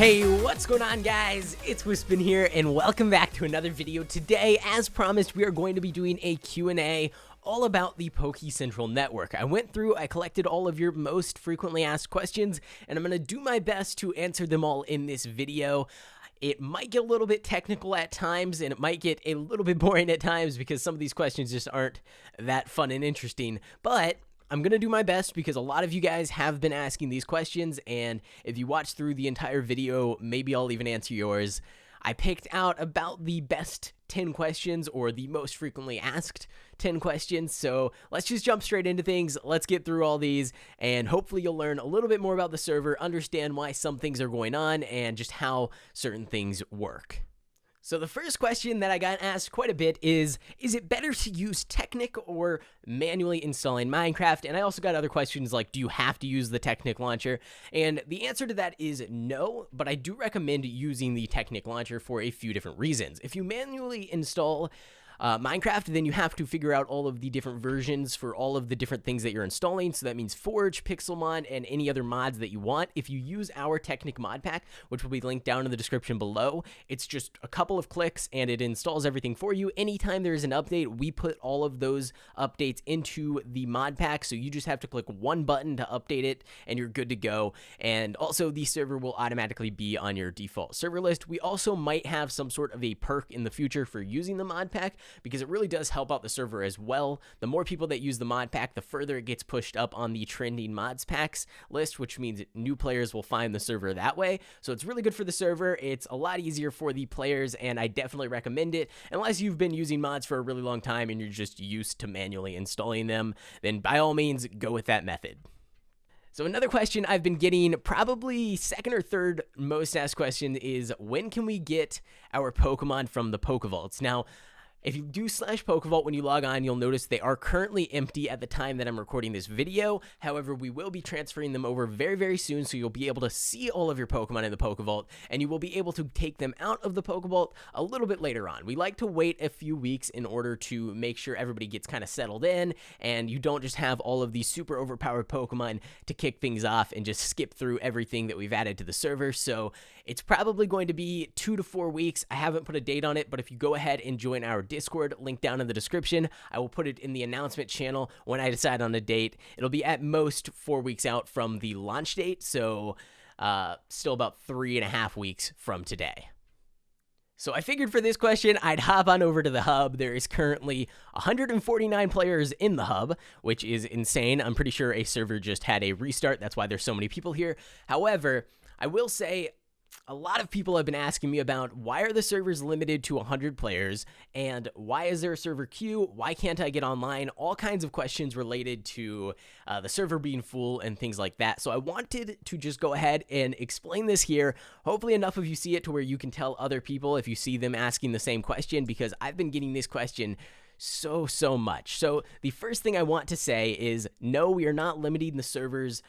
Hey, what's going on, guys? It's Wispin here, and welcome back to another video. Today, as promised, we are going to be doing a Q&A all about the Pokecentral network. I collected all of your most frequently asked questions, and I'm going to do my best to answer them all in this video. It might get a little bit technical at times, and it might get a little bit boring at times because some of these questions just aren't that fun and interesting, but I'm going to do my best because a lot of you guys have been asking these questions, and if you watch through the entire video, maybe I'll even answer yours. I picked out about the best 10 questions, or the most frequently asked 10 questions, so let's just jump straight into things. Let's get through all these, and hopefully you'll learn a little bit more about the server, understand why some things are going on, and just how certain things work. So the first question that I got asked quite a bit is it better to use Technic or manually installing Minecraft? And I also got other questions like, do you have to use the Technic launcher? And the answer to that is no, but I do recommend using the Technic launcher for a few different reasons. If you manually install Minecraft, then you have to figure out all of the different versions for all of the different things that you're installing. So that means Forge, Pixelmon, and any other mods that you want. If you use our Technic mod pack, which will be linked down in the description below, it's just a couple of clicks and it installs everything for you. Anytime there's an update, we put all of those updates into the mod pack. So you just have to click one button to update it and you're good to go. And also the server will automatically be on your default server list. We also might have some sort of a perk in the future for using the mod pack, because it really does help out the server as well. The more people that use the mod pack, the further it gets pushed up on the trending mods packs list, which means new players will find the server that way. So it's really good for the server. It's a lot easier for the players, and I definitely recommend it. Unless you've been using mods for a really long time and you're just used to manually installing them, then by all means, go with that method. So another question I've been getting, probably second or third most asked question, is when can we get our Pokemon from the Pokevaults? Now, if you do /Pokevault when you log on, you'll notice they are currently empty at the time that I'm recording this video. However, we will be transferring them over very, very soon, so you'll be able to see all of your Pokemon in the Pokevault, and you will be able to take them out of the Pokevault a little bit later on. We like to wait a few weeks in order to make sure everybody gets kind of settled in, and you don't just have all of these super overpowered Pokemon to kick things off and just skip through everything that we've added to the server. So it's probably going to be 2 to 4 weeks. I haven't put a date on it, but if you go ahead and join our Discord, link down in the description, I will put it in the announcement channel when I decide on a date. It'll be at most 4 weeks out from the launch date, so still about 3.5 weeks from today. So I figured for this question, I'd hop on over to the hub. There is currently 149 players in the hub, which is insane. I'm pretty sure a server just had a restart. That's why there's so many people here. However, I will say, a lot of people have been asking me about why are the servers limited to 100 players, and why is there a server queue? Why can't I get online? All kinds of questions related to the server being full and things like that. So I wanted to just go ahead and explain this here. Hopefully enough of you see it to where you can tell other people if you see them asking the same question, because I've been getting this question so much. So the first thing I want to say is no, we are not limiting the servers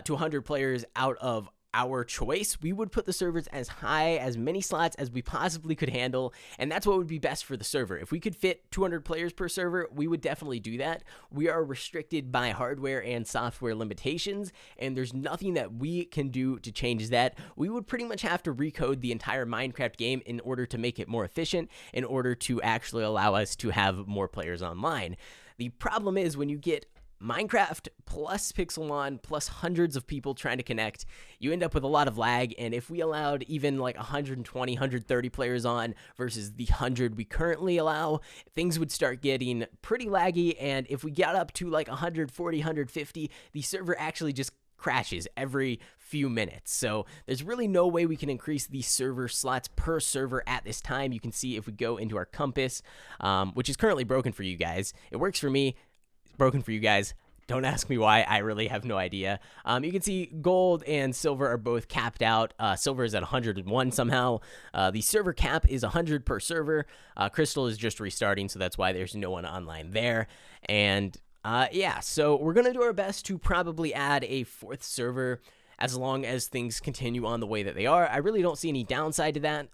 to 100 players out of our choice. We would put the servers as high, as many slots as we possibly could handle, and that's what would be best for the server. If we could fit 200 players per server, we would definitely do that. We are restricted by hardware and software limitations, and there's nothing that we can do to change that. We would pretty much have to recode the entire Minecraft game in order to make it more efficient, in order to actually allow us to have more players online. The problem is when you get Minecraft plus Pixelmon plus hundreds of people trying to connect, you end up with a lot of lag. And if we allowed even like 120, 130 players on versus the 100 we currently allow, things would start getting pretty laggy. And if we got up to like 140, 150, the server actually just crashes every few minutes. So there's really no way we can increase the server slots per server at this time. You can see if we go into our compass, which is currently broken for you guys. It works for me. Broken for you guys. Don't ask me why. I really have no idea. You can see gold and silver are both capped out. Silver is at 101 somehow. The server cap is 100 per server. Crystal is just restarting, so that's why there's no one online there. And yeah, so we're going to do our best to probably add a 4th server as long as things continue on the way that they are. I really don't see any downside to that.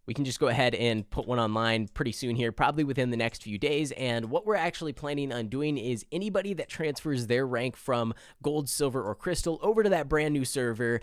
we can just go ahead and put one online pretty soon here, probably within the next few days. And what we're actually planning on doing is anybody that transfers their rank from gold, silver, or crystal over to that brand new server,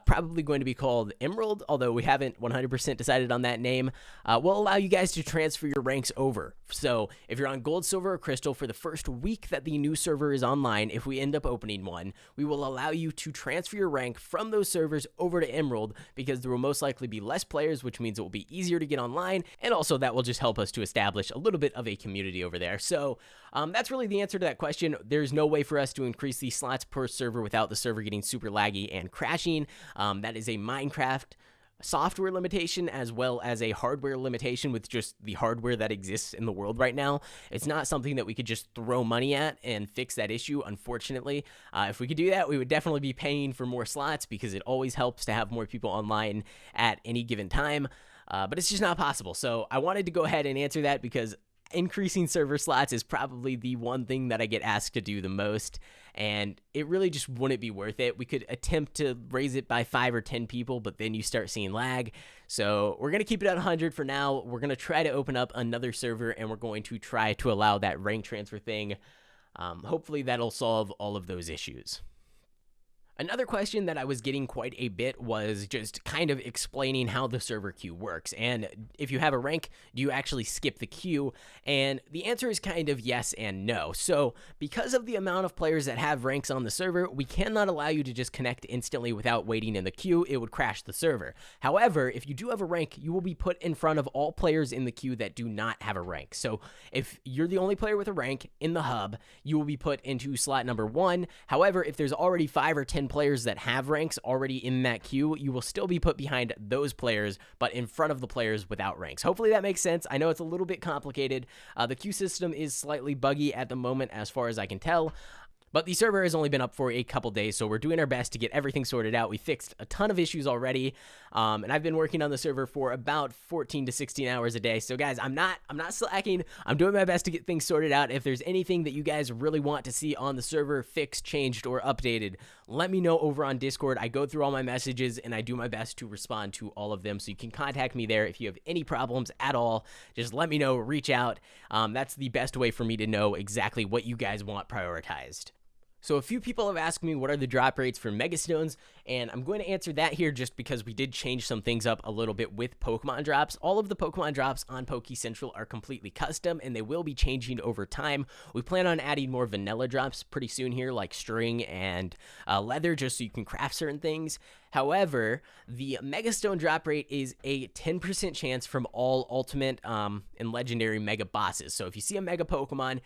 probably going to be called Emerald, although we haven't 100% decided on that name, will allow you guys to transfer your ranks over. So if you're on gold, silver, or crystal for the first week that the new server is online, if we end up opening one, we will allow you to transfer your rank from those servers over to Emerald, because there will most likely be less players, which means it will be easier to get online, and also that will just help us to establish a little bit of a community over there. So that's really the answer to that question. There's no way for us to increase the slots per server without the server getting super laggy and crashing. That is a Minecraft software limitation as well as a hardware limitation with just the hardware that exists in the world right now. It's not something that we could just throw money at and fix that issue, unfortunately. If we could do that, we would definitely be paying for more slots, because it always helps to have more people online at any given time. But it's just not possible. So I wanted to go ahead and answer that, because increasing server slots is probably the one thing that I get asked to do the most, and it really just wouldn't be worth it. We could attempt to raise it by 5 or 10 people, but then you start seeing lag. So we're going to keep it at 100 for now. We're going to try to open up another server, and we're going to try to allow that rank transfer thing. Hopefully that'll solve all of those issues. Another question that I was getting quite a bit was just kind of explaining how the server queue works. And if you have a rank, do you actually skip the queue? And the answer is kind of yes and no. So because of the amount of players that have ranks on the server, we cannot allow you to just connect instantly without waiting in the queue. It would crash the server. However, if you do have a rank, you will be put in front of all players in the queue that do not have a rank. So if you're the only player with a rank in the hub, you will be put into slot number 1. However, if there's already 5 or 10 players that have ranks already in that queue, you will still be put behind those players, but in front of the players without ranks. Hopefully that makes sense. I know it's a little bit complicated. The queue system is slightly buggy at the moment, as far as I can tell. But the server has only been up for a couple days, so we're doing our best to get everything sorted out. We fixed a ton of issues already, and I've been working on the server for about 14 to 16 hours a day. So guys, I'm not slacking. I'm doing my best to get things sorted out. If there's anything that you guys really want to see on the server fixed, changed, or updated, let me know over on Discord. I go through all my messages, and I do my best to respond to all of them, so you can contact me there if you have any problems at all. Just let me know, reach out. That's the best way for me to know exactly what you guys want prioritized. So a few people have asked me what are the drop rates for Megastones, and I'm going to answer that here just because we did change some things up a little bit with Pokemon drops. All of the Pokemon drops on Pokecentral are completely custom, and they will be changing over time. We plan on adding more vanilla drops pretty soon here, like string and leather, just so you can craft certain things. However, the Megastone drop rate is a 10% chance from all Ultimate and Legendary Mega bosses. So if you see a Mega Pokemon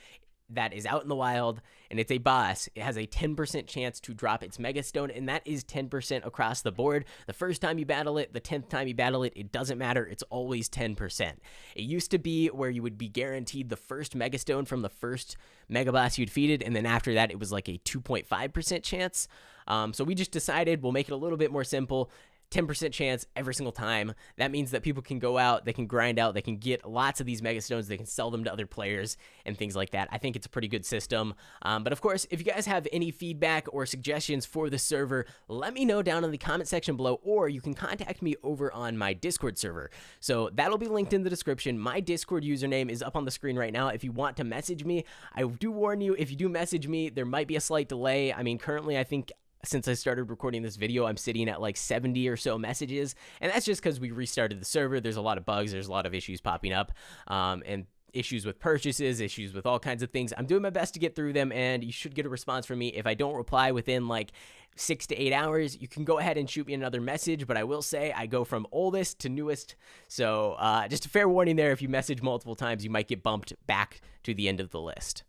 that is out in the wild and it's a boss, it has a 10% chance to drop its Megastone, and that is 10% across the board. The first time you battle it, the 10th time you battle it, it doesn't matter. It's always 10%. It used to be where you would be guaranteed the first Megastone from the first Mega Boss you defeated, and then after that it was like a 2.5% chance. So we just decided we'll make it a little bit more simple. 10% chance every single time. That means that people can go out, they can grind out, they can get lots of these Megastones, they can sell them to other players and things like that. I think it's a pretty good system. But of course, if you guys have any feedback or suggestions for the server, let me know down in the comment section below, or you can contact me over on my Discord server. So that'll be linked in the description. My Discord username is up on the screen right now if you want to message me. I do warn you, if you do message me, there might be a slight delay. I mean, currently I think since I started recording this video, I'm sitting at like 70 or so messages, and that's just because we restarted the server. There's a lot of bugs, there's a lot of issues popping up, and issues with purchases, issues with all kinds of things. I'm doing my best to get through them, and you should get a response from me. If I don't reply within like 6 to 8 hours, you can go ahead and shoot me another message, but I will say I go from oldest to newest, so just a fair warning there. If you message multiple times, you might get bumped back to the end of the list.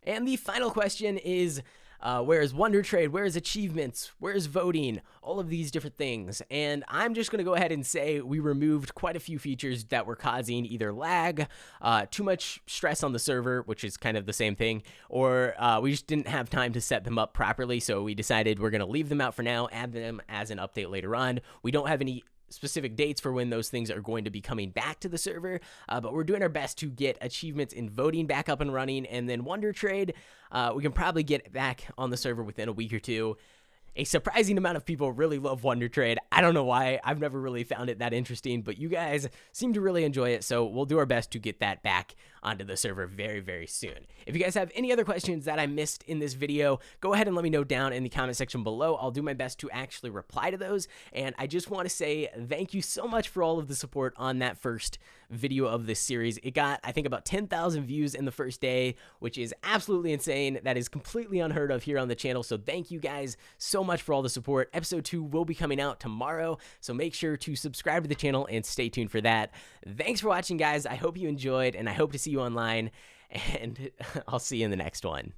And the final question is, where is Wonder Trade? Where is achievements? Where is voting? All of these different things. And I'm just going to go ahead and say we removed quite a few features that were causing either lag, too much stress on the server, which is kind of the same thing, or we just didn't have time to set them up properly. So we decided we're going to leave them out for now, add them as an update later on. We don't have any specific dates for when those things are going to be coming back to the server, but we're doing our best to get achievements in voting back up and running, and then Wonder Trade, we can probably get back on the server within a week or two. A surprising amount of people really love Wonder Trade. I don't know why. I've never really found it that interesting, but you guys seem to really enjoy it, so we'll do our best to get that back onto the server very, very soon. If you guys have any other questions that I missed in this video, go ahead and let me know down in the comment section below. I'll do my best to actually reply to those, and I just want to say thank you so much for all of the support on that first video of this series. It got, I think, about 10,000 views in the first day, which is absolutely insane. That is completely unheard of here on the channel, so thank you guys so much for all the support. Episode 2 will be coming out tomorrow, so make sure to subscribe to the channel and stay tuned for that. Thanks for watching, guys. I hope you enjoyed, and I hope to see you online, and I'll see you in the next one.